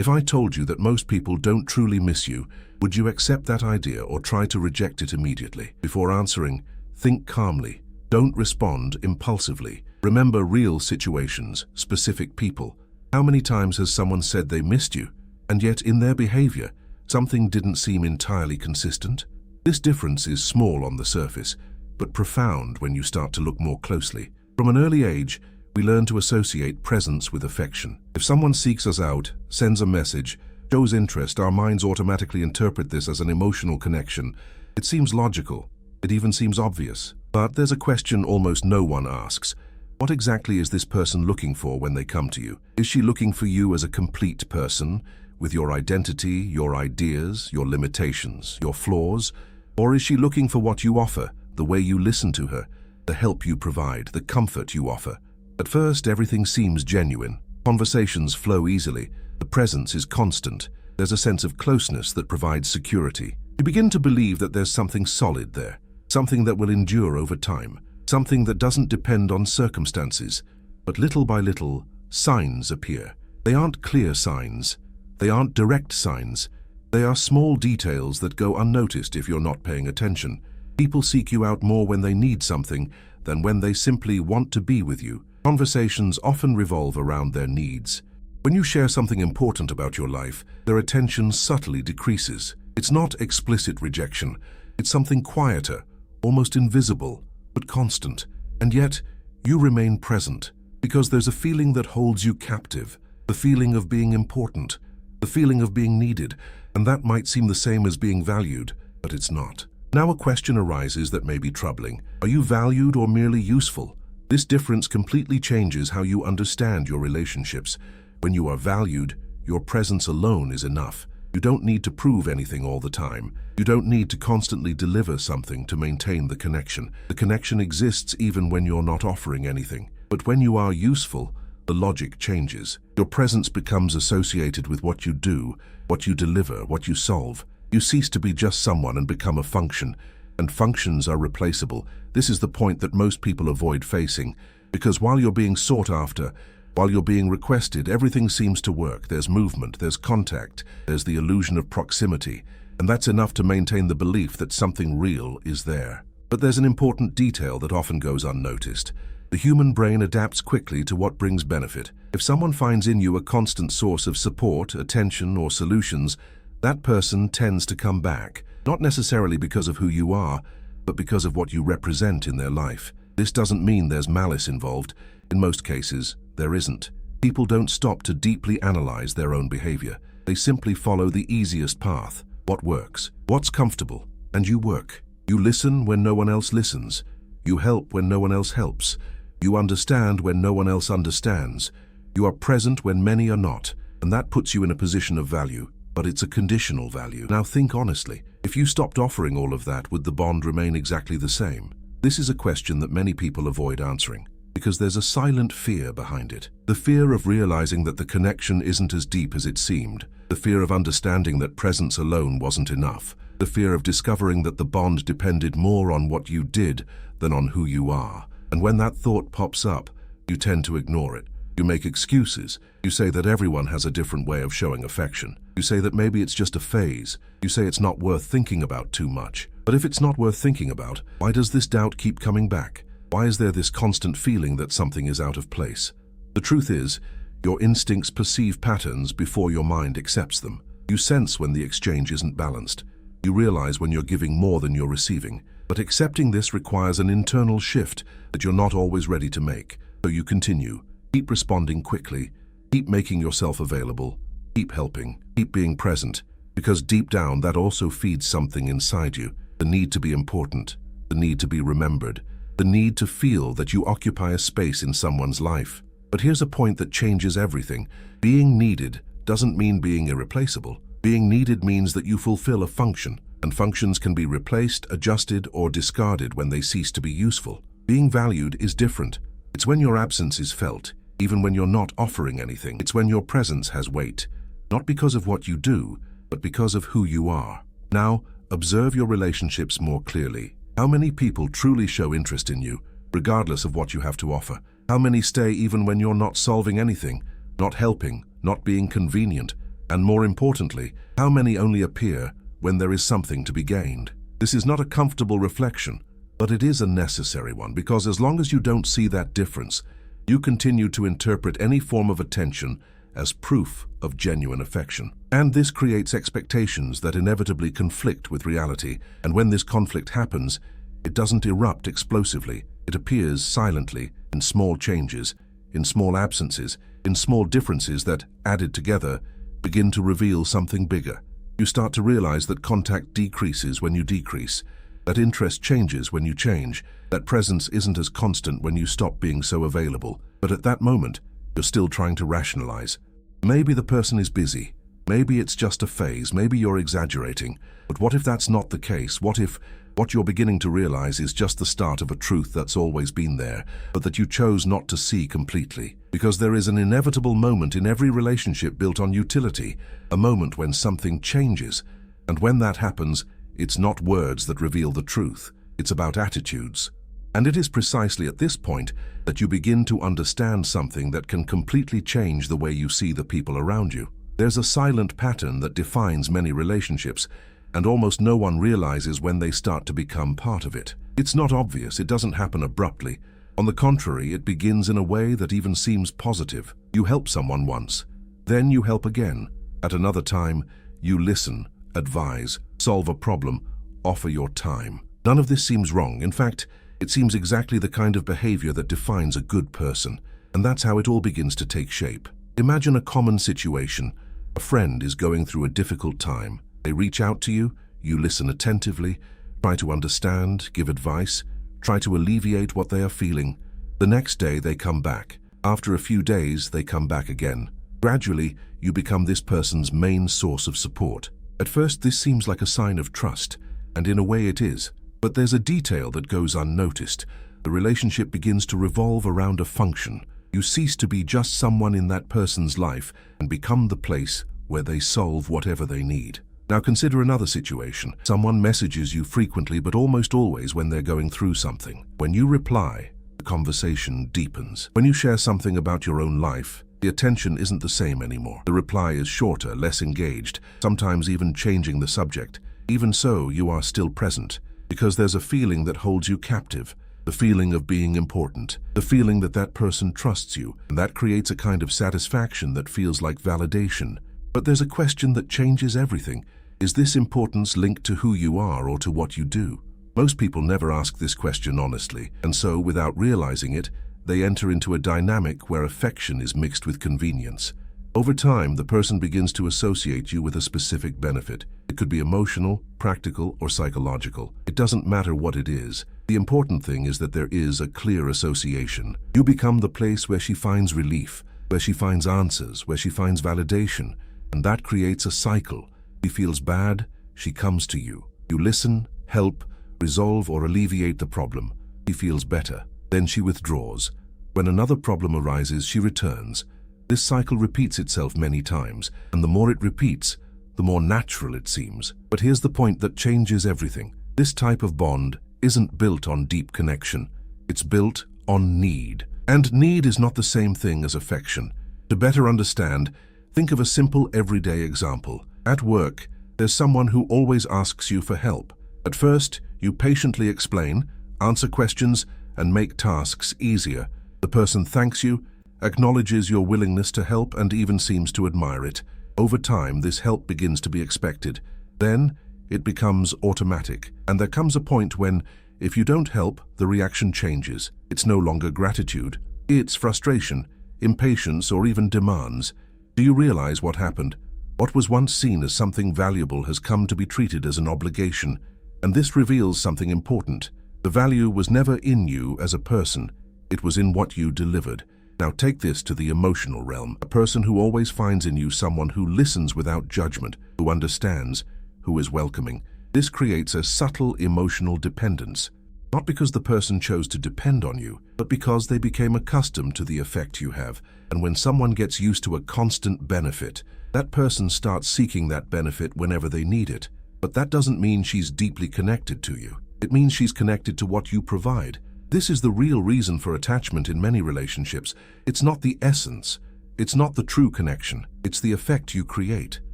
If I told you that most people don't truly miss you, would you accept that idea or try to reject it immediately? Before answering, think calmly. Don't respond impulsively. Remember real situations, specific people. How many times has someone said they missed you, and yet in their behavior, something didn't seem entirely consistent? This difference is small on the surface, but profound when you start to look more closely. From an early age, we learn to associate presence with affection. If someone seeks us out, sends a message, shows interest, our minds automatically interpret this as an emotional connection. It seems logical. It even seems obvious. But there's a question almost no one asks. What exactly is this person looking for when they come to you? Is she looking for you as a complete person, with your identity, your ideas, your limitations, your flaws? Or is she looking for what you offer, the way you listen to her, the help you provide, the comfort you offer? At first, everything seems genuine. Conversations flow easily. The presence is constant. There's a sense of closeness that provides security. You begin to believe that there's something solid there, something that will endure over time, something that doesn't depend on circumstances. But little by little, signs appear. They aren't clear signs. They aren't direct signs. They are small details that go unnoticed if you're not paying attention. People seek you out more when they need something than when they simply want to be with you. Conversations often revolve around their needs. When you share something important about your life, their attention subtly decreases. It's not explicit rejection. It's something quieter, almost invisible, but constant. And yet, you remain present, because there's a feeling that holds you captive, the feeling of being important, the feeling of being needed, and that might seem the same as being valued, but it's not. Now a question arises that may be troubling. Are you valued or merely useful? This difference completely changes how you understand your relationships. When you are valued, your presence alone is enough. You don't need to prove anything all the time. You don't need to constantly deliver something to maintain the connection. The connection exists even when you're not offering anything. But when you are useful, the logic changes. Your presence becomes associated with what you do, what you deliver, what you solve. You cease to be just someone and become a function. And functions are replaceable. This is the point that most people avoid facing, because while you're being sought after, while you're being requested, everything seems to work. There's movement, there's contact, there's the illusion of proximity, and that's enough to maintain the belief that something real is there. But there's an important detail that often goes unnoticed. The human brain adapts quickly to what brings benefit. If someone finds in you a constant source of support, attention, or solutions, that person tends to come back. Not necessarily because of who you are, but because of what you represent in their life. This doesn't mean there's malice involved. In most cases, there isn't. People don't stop to deeply analyze their own behavior. They simply follow the easiest path. What works? What's comfortable? And you work. You listen when no one else listens. You help when no one else helps. You understand when no one else understands. You are present when many are not, and that puts you in a position of value. But it's a conditional value. Now think honestly. If you stopped offering all of that, would the bond remain exactly the same? This is a question that many people avoid answering, because there's a silent fear behind it. The fear of realizing that the connection isn't as deep as it seemed. The fear of understanding that presence alone wasn't enough. The fear of discovering that the bond depended more on what you did than on who you are. And when that thought pops up, you tend to ignore it. You make excuses. You say that everyone has a different way of showing affection. You say that maybe it's just a phase. You say it's not worth thinking about too much. But if it's not worth thinking about, why does this doubt keep coming back? Why is there this constant feeling that something is out of place? The truth is, your instincts perceive patterns before your mind accepts them. You sense when the exchange isn't balanced. You realize when you're giving more than you're receiving. But accepting this requires an internal shift that you're not always ready to make. So you continue. Keep responding quickly. Keep making yourself available. Keep helping. Keep being present. Because deep down, that also feeds something inside you. The need to be important. The need to be remembered. The need to feel that you occupy a space in someone's life. But here's a point that changes everything. Being needed doesn't mean being irreplaceable. Being needed means that you fulfill a function, and functions can be replaced, adjusted, or discarded when they cease to be useful. Being valued is different. It's when your absence is felt, even when you're not offering anything. It's when your presence has weight, not because of what you do, but because of who you are. Now, observe your relationships more clearly. How many people truly show interest in you, regardless of what you have to offer? How many stay even when you're not solving anything, not helping, not being convenient? And more importantly, how many only appear when there is something to be gained? This is not a comfortable reflection, but it is a necessary one, because as long as you don't see that difference, you continue to interpret any form of attention as proof of genuine affection. And this creates expectations that inevitably conflict with reality. And when this conflict happens, it doesn't erupt explosively. It appears silently, in small changes, in small absences, in small differences that, added together, begin to reveal something bigger. You start to realize that contact decreases when you decrease, that interest changes when you change, that presence isn't as constant when you stop being so available. But at that moment, you're still trying to rationalize. Maybe the person is busy. Maybe it's just a phase. Maybe you're exaggerating. But what if that's not the case? What if what you're beginning to realize is just the start of a truth that's always been there, but that you chose not to see completely? Because there is an inevitable moment in every relationship built on utility, a moment when something changes. And when that happens, it's not words that reveal the truth. It's about attitudes. And it is precisely at this point that you begin to understand something that can completely change the way you see the people around you. There's a silent pattern that defines many relationships, and almost no one realizes when they start to become part of it. It's not obvious, it doesn't happen abruptly. On the contrary, it begins in a way that even seems positive. You help someone once, then you help again. At another time, you listen, advise, solve a problem, offer your time. None of this seems wrong. In fact, it seems exactly the kind of behavior that defines a good person. And that's how it all begins to take shape. Imagine a common situation. A friend is going through a difficult time. They reach out to you, you listen attentively, try to understand, give advice, try to alleviate what they are feeling. The next day they come back. After a few days, they come back again. Gradually, you become this person's main source of support. At first, this seems like a sign of trust, and in a way it is. But there's a detail that goes unnoticed. The relationship begins to revolve around a function. You cease to be just someone in that person's life and become the place where they solve whatever they need. Now consider another situation. Someone messages you frequently, but almost always when they're going through something. When you reply, the conversation deepens. When you share something about your own life, the attention isn't the same anymore. The reply is shorter, less engaged, sometimes even changing the subject. Even so, you are still present, because there's a feeling that holds you captive, the feeling of being important, the feeling that that person trusts you, and that creates a kind of satisfaction that feels like validation. But there's a question that changes everything. Is this importance linked to who you are or to what you do? Most people never ask this question honestly, and so, without realizing it, they enter into a dynamic where affection is mixed with convenience. Over time, the person begins to associate you with a specific benefit. It could be emotional, practical, or psychological. It doesn't matter what it is. The important thing is that there is a clear association. You become the place where she finds relief, where she finds answers, where she finds validation, and that creates a cycle. She feels bad, she comes to you. You listen, help, resolve, or alleviate the problem. She feels better. Then she withdraws. When another problem arises, she returns. This cycle repeats itself many times, and the more it repeats, the more natural it seems. But here's the point that changes everything. This type of bond isn't built on deep connection. It's built on need. And need is not the same thing as affection. To better understand, think of a simple everyday example. At work, there's someone who always asks you for help. At first, you patiently explain, answer questions, and make tasks easier. The person thanks you, acknowledges your willingness to help, and even seems to admire it. Over time, this help begins to be expected. Then, it becomes automatic, and there comes a point when, if you don't help, the reaction changes. It's no longer gratitude. It's frustration, impatience, or even demands. Do you realize what happened? What was once seen as something valuable has come to be treated as an obligation, and this reveals something important. The value was never in you as a person. It was in what you delivered. Now take this to the emotional realm. A person who always finds in you someone who listens without judgment, who understands, who is welcoming. This creates a subtle emotional dependence. Not because the person chose to depend on you, but because they became accustomed to the effect you have. And when someone gets used to a constant benefit, that person starts seeking that benefit whenever they need it. But that doesn't mean she's deeply connected to you. It means she's connected to what you provide. This is the real reason for attachment in many relationships. It's not the essence, It's not the true connection, it's the effect you create.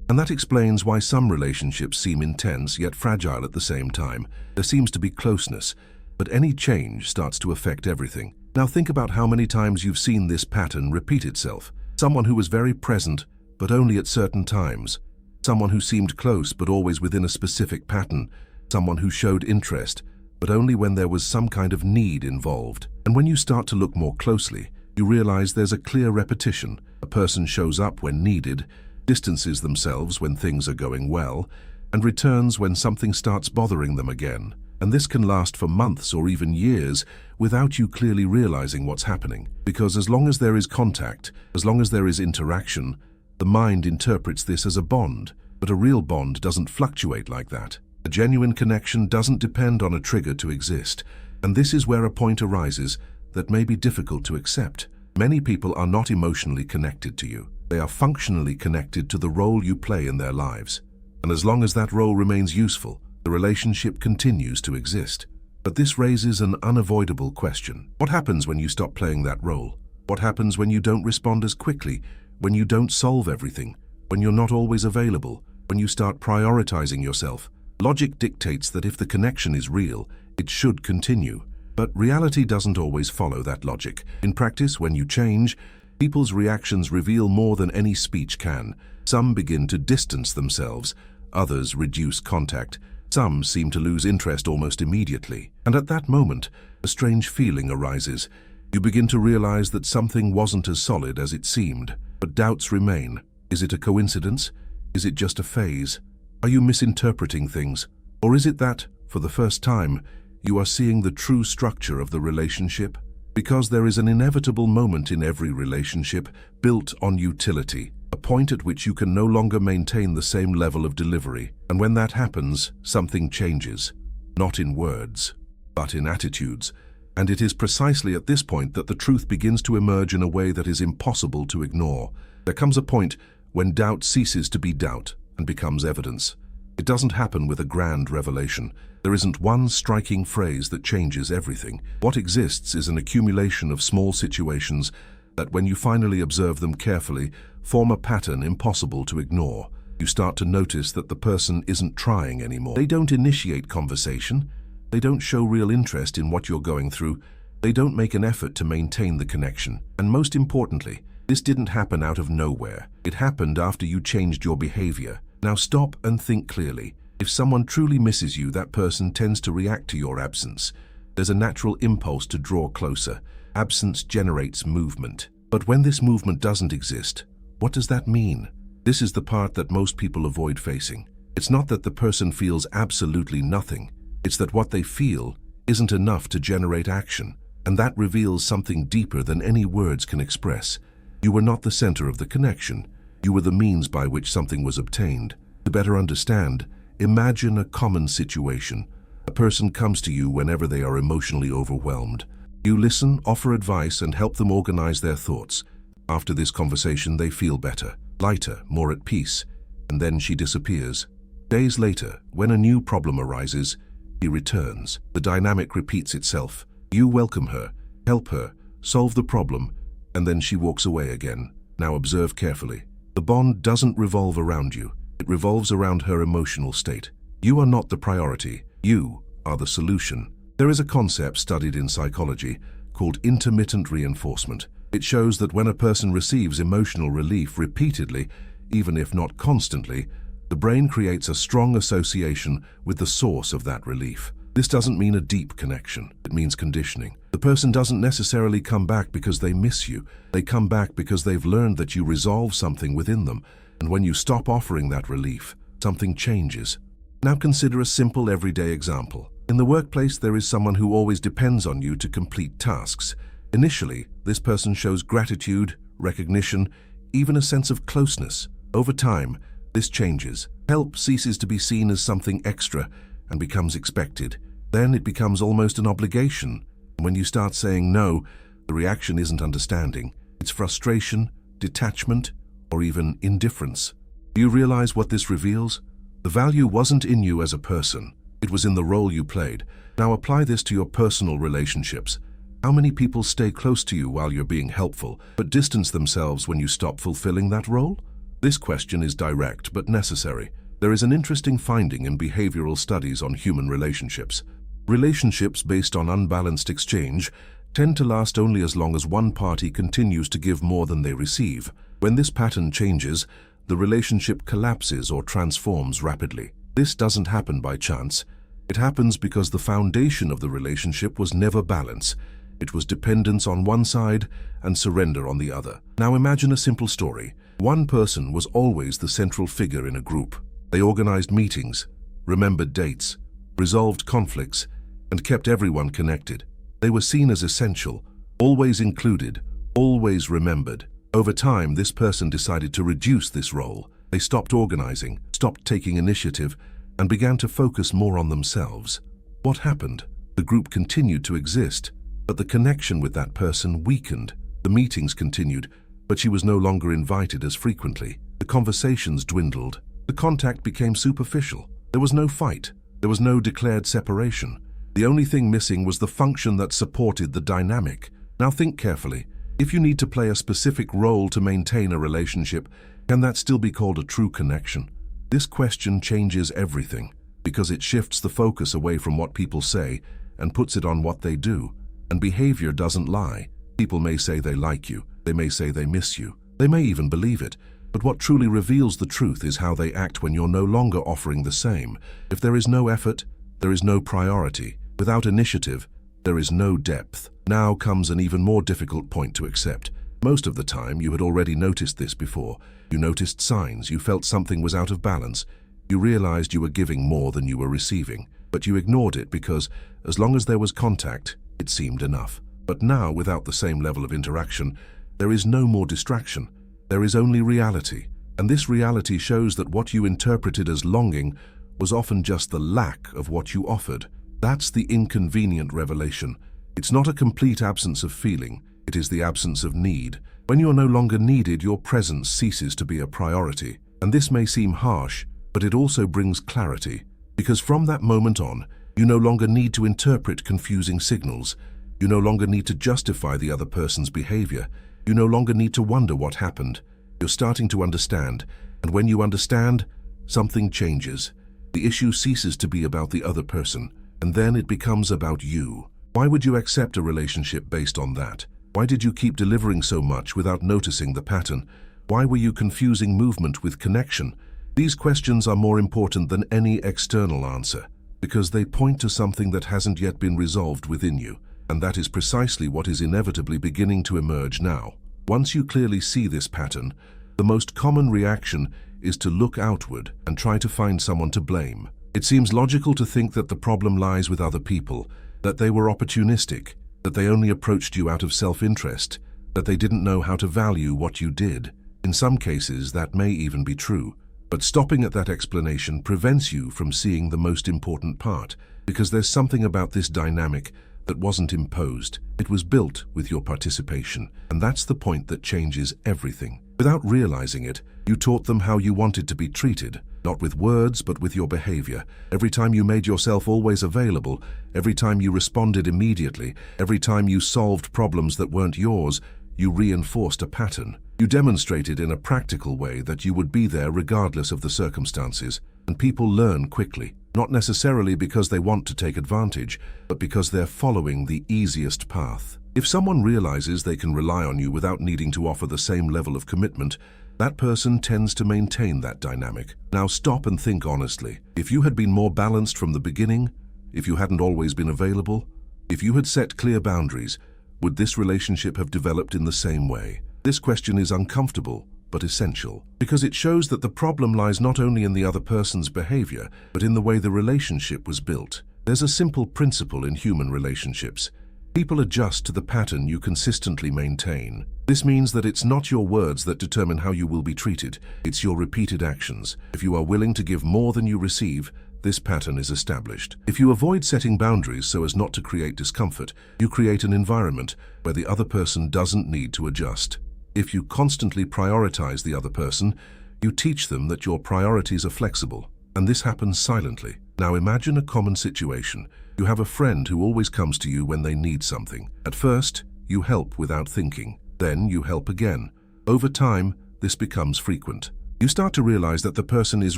And that explains why some relationships seem intense yet fragile at the same time. There seems to be closeness, but any change starts to affect everything. Now think about how many times you've seen this pattern repeat itself. Someone who was very present, but only at certain times. Someone who seemed close, but always within a specific pattern. Someone who showed interest, but only when there was some kind of need involved. And when you start to look more closely, you realize there's a clear repetition. A person shows up when needed, distances themselves when things are going well, and returns when something starts bothering them again. And this can last for months or even years without you clearly realizing what's happening. Because as long as there is contact, as long as there is interaction, the mind interprets this as a bond. But a real bond doesn't fluctuate like that. A genuine connection doesn't depend on a trigger to exist. And this is where a point arises that may be difficult to accept. Many people are not emotionally connected to you. They are functionally connected to the role you play in their lives. And as long as that role remains useful, the relationship continues to exist. But this raises an unavoidable question. What happens when you stop playing that role? What happens when you don't respond as quickly, when you don't solve everything, when you're not always available, when you start prioritizing yourself? Logic dictates that if the connection is real, it should continue. But reality doesn't always follow that logic. In practice, when you change, people's reactions reveal more than any speech can. Some begin to distance themselves, others reduce contact. Some seem to lose interest almost immediately. And at that moment, a strange feeling arises. You begin to realize that something wasn't as solid as it seemed. But doubts remain. Is it a coincidence? Is it just a phase? Are you misinterpreting things? Or is it that, for the first time, you are seeing the true structure of the relationship? Because there is an inevitable moment in every relationship built on utility, a point at which you can no longer maintain the same level of delivery. And when that happens, something changes. Not in words, but in attitudes. And it is precisely at this point that the truth begins to emerge in a way that is impossible to ignore. There comes a point when doubt ceases to be doubt and becomes evidence. It doesn't happen with a grand revelation. There isn't one striking phrase that changes everything. What exists is an accumulation of small situations that, when you finally observe them carefully, form a pattern impossible to ignore. You start to notice that the person isn't trying anymore. They don't initiate conversation. They don't show real interest in what you're going through. They don't make an effort to maintain the connection. And most importantly, this didn't happen out of nowhere. It happened after you changed your behavior. Now stop and think clearly. If someone truly misses you, that person tends to react to your absence. There's a natural impulse to draw closer. Absence generates movement. But when this movement doesn't exist, what does that mean? This is the part that most people avoid facing. It's not that the person feels absolutely nothing. It's that what they feel isn't enough to generate action. And that reveals something deeper than any words can express. You were not the center of the connection. You were the means by which something was obtained. To better understand, imagine a common situation. A person comes to you whenever they are emotionally overwhelmed. You listen, offer advice, and help them organize their thoughts. After this conversation, they feel better, lighter, more at peace, and then she disappears. Days later, when a new problem arises, he returns. The dynamic repeats itself. You welcome her, help her, solve the problem, and then she walks away again. Now observe carefully. The bond doesn't revolve around you. It revolves around her emotional state. You are not the priority. You are the solution. There is a concept studied in psychology called intermittent reinforcement. It shows that when a person receives emotional relief repeatedly, even if not constantly, the brain creates a strong association with the source of that relief. This doesn't mean a deep connection. It means conditioning. The person doesn't necessarily come back because they miss you. They come back because they've learned that you resolve something within them. And when you stop offering that relief, something changes. Now consider a simple everyday example. In the workplace, there is someone who always depends on you to complete tasks. Initially, this person shows gratitude, recognition, even a sense of closeness. Over time, this changes. Help ceases to be seen as something extra and becomes expected. Then it becomes almost an obligation. When you start saying no, the reaction isn't understanding. It's frustration, detachment, or even indifference. Do you realize what this reveals? The value wasn't in you as a person. It was in the role you played. Now apply this to your personal relationships. How many people stay close to you while you're being helpful, but distance themselves when you stop fulfilling that role? This question is direct but necessary. There is an interesting finding in behavioral studies on human relationships. Relationships based on unbalanced exchange tend to last only as long as one party continues to give more than they receive. When this pattern changes, the relationship collapses or transforms rapidly. This doesn't happen by chance. It happens because the foundation of the relationship was never balance. It was dependence on one side and surrender on the other. Now imagine a simple story. One person was always the central figure in a group. They organized meetings, remembered dates, resolved conflicts, and kept everyone connected. They were seen as essential, always included, always remembered. Over time, this person decided to reduce this role. They stopped organizing, stopped taking initiative, and began to focus more on themselves. What happened? The group continued to exist, but the connection with that person weakened. The meetings continued, but she was no longer invited as frequently. The conversations dwindled. The contact became superficial. There was no fight. There was no declared separation. The only thing missing was the function that supported the dynamic. Now think carefully. If you need to play a specific role to maintain a relationship, can that still be called a true connection? This question changes everything, because it shifts the focus away from what people say and puts it on what they do. And behavior doesn't lie. People may say they like you. They may say they miss you. They may even believe it. But what truly reveals the truth is how they act when you're no longer offering the same. If there is no effort, there is no priority. Without initiative, there is no depth. Now comes an even more difficult point to accept. Most of the time, you had already noticed this before. You noticed signs, you felt something was out of balance. You realized you were giving more than you were receiving. But you ignored it because, as long as there was contact, it seemed enough. But now, without the same level of interaction, there is no more distraction. There is only reality. And this reality shows that what you interpreted as longing was often just the lack of what you offered. That's the inconvenient revelation. It's not a complete absence of feeling. It is the absence of need. When you're no longer needed, your presence ceases to be a priority. And this may seem harsh, but it also brings clarity. Because from that moment on, you no longer need to interpret confusing signals. You no longer need to justify the other person's behavior. You no longer need to wonder what happened. You're starting to understand. And when you understand, something changes. The issue ceases to be about the other person, and then it becomes about you. Why would you accept a relationship based on that? Why did you keep delivering so much without noticing the pattern? Why were you confusing movement with connection? These questions are more important than any external answer, because they point to something that hasn't yet been resolved within you. And that is precisely what is inevitably beginning to emerge now. Once you clearly see this pattern, the most common reaction is to look outward and try to find someone to blame. It seems logical to think that the problem lies with other people, that they were opportunistic, that they only approached you out of self-interest, that they didn't know how to value what you did. In some cases, that may even be true. But stopping at that explanation prevents you from seeing the most important part, because there's something about this dynamic that wasn't imposed. It was built with your participation, and that's the point that changes everything. Without realizing it, you taught them how you wanted to be treated, not with words, but with your behavior. Every time you made yourself always available, every time you responded immediately, every time you solved problems that weren't yours, you reinforced a pattern. You demonstrated in a practical way that you would be there regardless of the circumstances, and people learn quickly. Not necessarily because they want to take advantage, but because they're following the easiest path. If someone realizes they can rely on you without needing to offer the same level of commitment, that person tends to maintain that dynamic. Now stop and think honestly. If you had been more balanced from the beginning, if you hadn't always been available, if you had set clear boundaries, would this relationship have developed in the same way? This question is uncomfortable, but essential, because it shows that the problem lies not only in the other person's behavior, but in the way the relationship was built. There's a simple principle in human relationships. People adjust to the pattern you consistently maintain. This means that it's not your words that determine how you will be treated, it's your repeated actions. If you are willing to give more than you receive, this pattern is established. If you avoid setting boundaries so as not to create discomfort, you create an environment where the other person doesn't need to adjust. If you constantly prioritize the other person, you teach them that your priorities are flexible, and this happens silently. Now imagine a common situation. You have a friend who always comes to you when they need something. At first, you help without thinking. Then you help again. Over time, this becomes frequent. You start to realize that the person is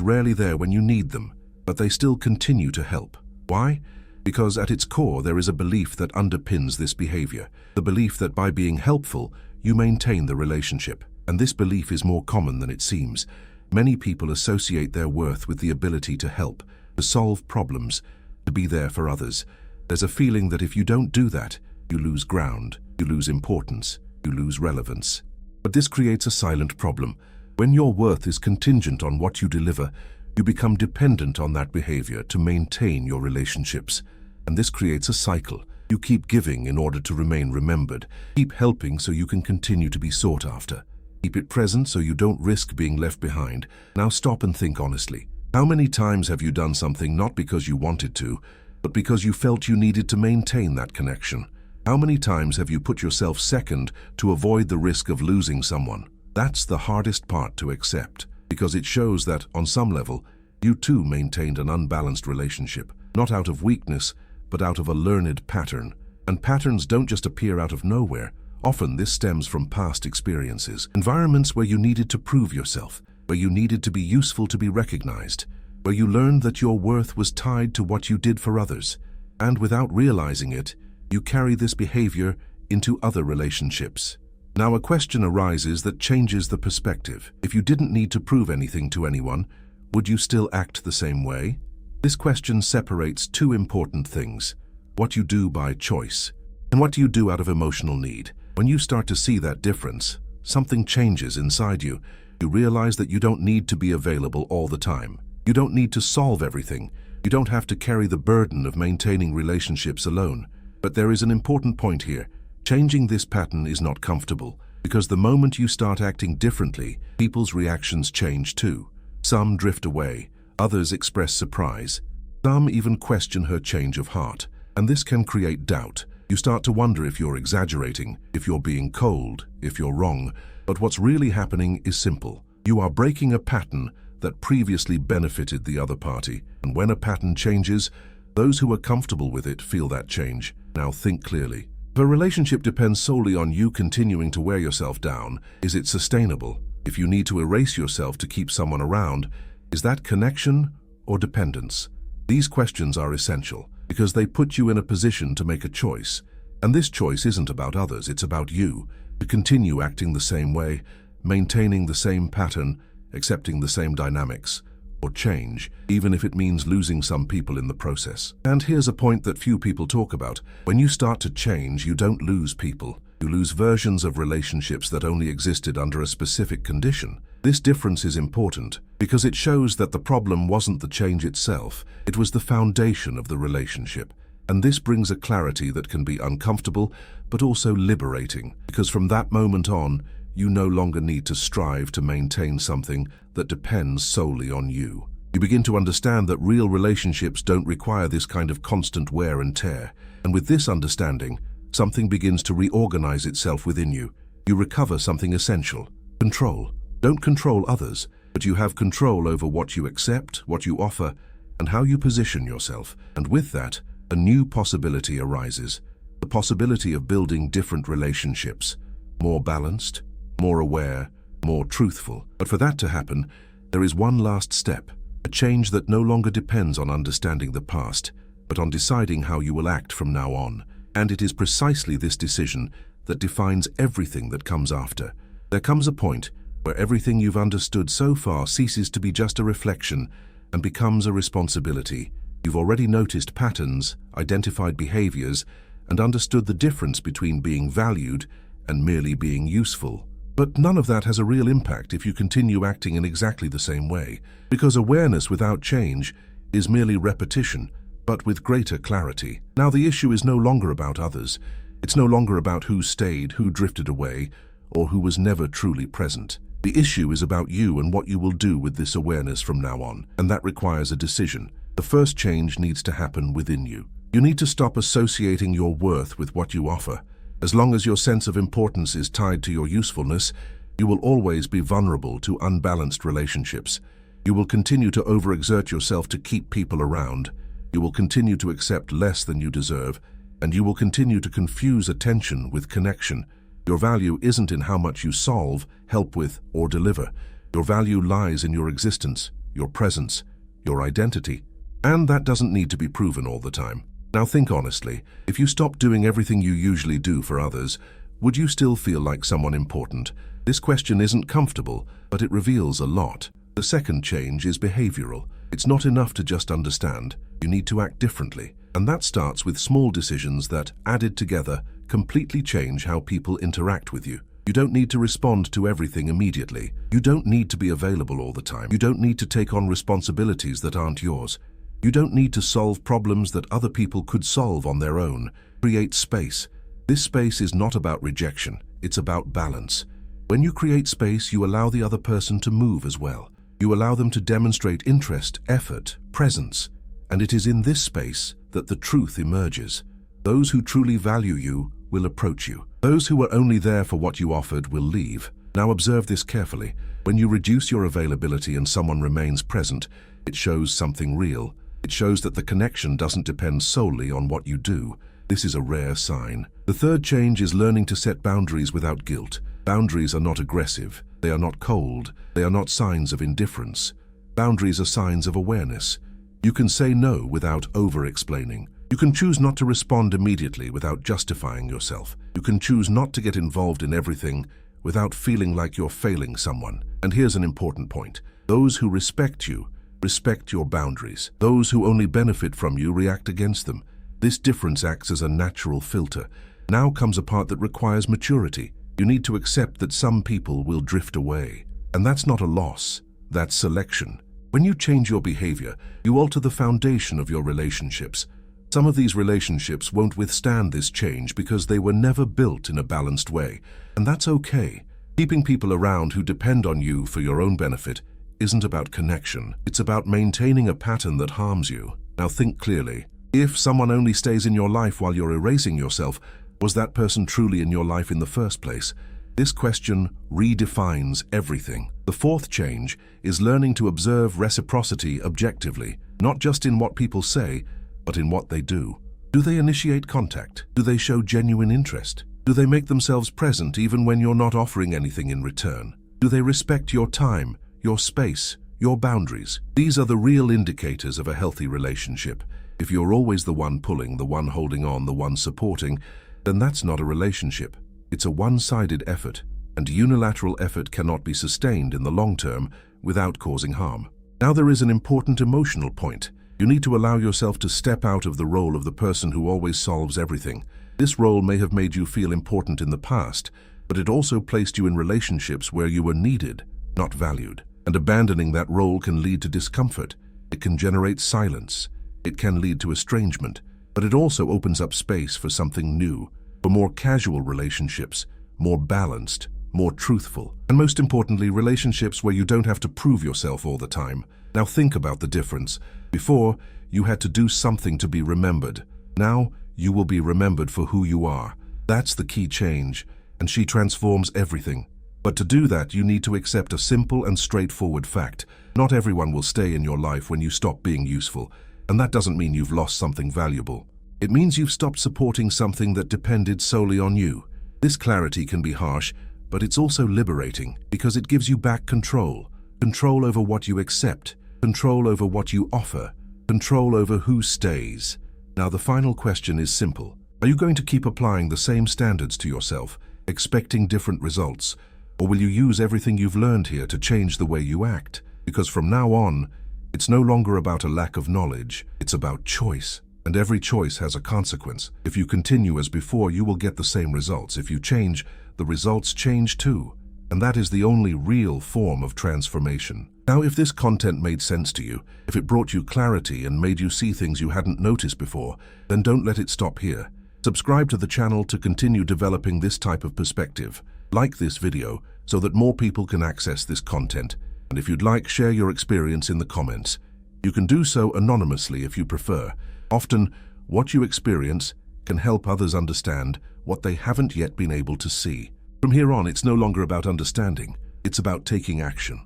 rarely there when you need them, but they still continue to help. Why? Because at its core there is a belief that underpins this behavior. The belief that by being helpful, you maintain the relationship. And this belief is more common than it seems. Many people associate their worth with the ability to help, to solve problems, to be there for others. There's a feeling that if you don't do that, you lose ground, you lose importance, you lose relevance. But this creates a silent problem. When your worth is contingent on what you deliver, you become dependent on that behavior to maintain your relationships. And this creates a cycle. You keep giving in order to remain remembered. Keep helping so you can continue to be sought after. Keep it present so you don't risk being left behind. Now stop and think honestly. How many times have you done something not because you wanted to, but because you felt you needed to maintain that connection? How many times have you put yourself second to avoid the risk of losing someone? That's the hardest part to accept, because it shows that, on some level, you too maintained an unbalanced relationship, not out of weakness, but out of a learned pattern. And patterns don't just appear out of nowhere. Often this stems from past experiences, environments where you needed to prove yourself, where you needed to be useful to be recognized, where you learned that your worth was tied to what you did for others. And without realizing it, you carry this behavior into other relationships. Now a question arises that changes the perspective. If you didn't need to prove anything to anyone, would you still act the same way? This question separates two important things: what you do by choice, and what do you do out of emotional need. When you start to see that difference, something changes inside you. You realize that you don't need to be available all the time. You don't need to solve everything. You don't have to carry the burden of maintaining relationships alone. But there is an important point here. Changing this pattern is not comfortable, because the moment you start acting differently, people's reactions change too. Some drift away, others express surprise. Some even question her change of heart, and this can create doubt. You start to wonder if you're exaggerating, if you're being cold, if you're wrong. But what's really happening is simple. You are breaking a pattern that previously benefited the other party. And when a pattern changes, those who are comfortable with it feel that change. Now think clearly. If a relationship depends solely on you continuing to wear yourself down, is it sustainable? If you need to erase yourself to keep someone around, is that connection or dependence? These questions are essential because they put you in a position to make a choice. And this choice isn't about others, it's about you. To continue acting the same way, maintaining the same pattern, accepting the same dynamics, or change, even if it means losing some people in the process. And here's a point that few people talk about. When you start to change, you don't lose people. You lose versions of relationships that only existed under a specific condition. This difference is important because it shows that the problem wasn't the change itself, it was the foundation of the relationship. And this brings a clarity that can be uncomfortable, but also liberating, because from that moment on, you no longer need to strive to maintain something that depends solely on you. You begin to understand that real relationships don't require this kind of constant wear and tear. And with this understanding, something begins to reorganize itself within you. You recover something essential: control. Don't control others, but you have control over what you accept, what you offer, and how you position yourself. And with that, a new possibility arises. The possibility of building different relationships, more balanced, more aware, more truthful. But for that to happen, there is one last step, a change that no longer depends on understanding the past, but on deciding how you will act from now on. And it is precisely this decision that defines everything that comes after. There comes a point where everything you've understood so far ceases to be just a reflection and becomes a responsibility. You've already noticed patterns, identified behaviors, and understood the difference between being valued and merely being useful. But none of that has a real impact if you continue acting in exactly the same way, because awareness without change is merely repetition, but with greater clarity. Now the issue is no longer about others. It's no longer about who stayed, who drifted away, or who was never truly present. The issue is about you and what you will do with this awareness from now on, and that requires a decision. The first change needs to happen within you. You need to stop associating your worth with what you offer. As long as your sense of importance is tied to your usefulness, you will always be vulnerable to unbalanced relationships. You will continue to overexert yourself to keep people around. You will continue to accept less than you deserve, and you will continue to confuse attention with connection. Your value isn't in how much you solve, help with, or deliver. Your value lies in your existence, your presence, your identity. And that doesn't need to be proven all the time. Now think honestly, if you stopped doing everything you usually do for others, would you still feel like someone important? This question isn't comfortable, but it reveals a lot. The second change is behavioral. It's not enough to just understand. You need to act differently. And that starts with small decisions that, added together, completely change how people interact with you. You don't need to respond to everything immediately. You don't need to be available all the time. You don't need to take on responsibilities that aren't yours. You don't need to solve problems that other people could solve on their own. Create space. This space is not about rejection. It's about balance. When you create space, you allow the other person to move as well. You allow them to demonstrate interest, effort, presence. And it is in this space that the truth emerges. Those who truly value you will approach you. Those who are only there for what you offered will leave. Now observe this carefully. When you reduce your availability and someone remains present, it shows something real. It shows that the connection doesn't depend solely on what you do. This is a rare sign. The third change is learning to set boundaries without guilt. Boundaries are not aggressive. They are not cold. They are not signs of indifference. Boundaries are signs of awareness. You can say no without over-explaining. You can choose not to respond immediately without justifying yourself. You can choose not to get involved in everything without feeling like you're failing someone. And here's an important point. Those who respect you respect your boundaries. Those who only benefit from you react against them. This difference acts as a natural filter. Now comes a part that requires maturity. You need to accept that some people will drift away. And that's not a loss. That's selection. When you change your behavior, you alter the foundation of your relationships. Some of these relationships won't withstand this change because they were never built in a balanced way. And that's okay. Keeping people around who depend on you for your own benefit isn't about connection. It's about maintaining a pattern that harms you. Now think clearly. If someone only stays in your life while you're erasing yourself, was that person truly in your life in the first place? This question redefines everything. The fourth change is learning to observe reciprocity objectively, not just in what people say, but in what they do. Do they initiate contact? Do they show genuine interest? Do they make themselves present even when you're not offering anything in return? Do they respect your time, your space, your boundaries? These are the real indicators of a healthy relationship. If you're always the one pulling, the one holding on, the one supporting, then that's not a relationship. It's a one-sided effort, and unilateral effort cannot be sustained in the long term without causing harm. Now there is an important emotional point. You need to allow yourself to step out of the role of the person who always solves everything. This role may have made you feel important in the past, but it also placed you in relationships where you were needed, not valued. And abandoning that role can lead to discomfort. It can generate silence. It can lead to estrangement. But it also opens up space for something new, for more casual relationships, more balanced, more truthful, and most importantly, relationships where you don't have to prove yourself all the time. Now think about the difference. Before, you had to do something to be remembered. Now, you will be remembered for who you are. That's the key change, and she transforms everything. But to do that, you need to accept a simple and straightforward fact. Not everyone will stay in your life when you stop being useful, and that doesn't mean you've lost something valuable. It means you've stopped supporting something that depended solely on you. This clarity can be harsh, but it's also liberating because it gives you back control. Control over what you accept, control over what you offer, control over who stays. Now the final question is simple. Are you going to keep applying the same standards to yourself, expecting different results? Or will you use everything you've learned here to change the way you act? Because from now on, it's no longer about a lack of knowledge, it's about choice. And every choice has a consequence. If you continue as before, you will get the same results. If you change, the results change too. And that is the only real form of transformation. Now, if this content made sense to you, if it brought you clarity and made you see things you hadn't noticed before, then don't let it stop here. Subscribe to the channel to continue developing this type of perspective. Like this video so that more people can access this content. And if you'd like, share your experience in the comments. You can do so anonymously if you prefer. Often, what you experience can help others understand what they haven't yet been able to see. From here on, it's no longer about understanding. It's about taking action.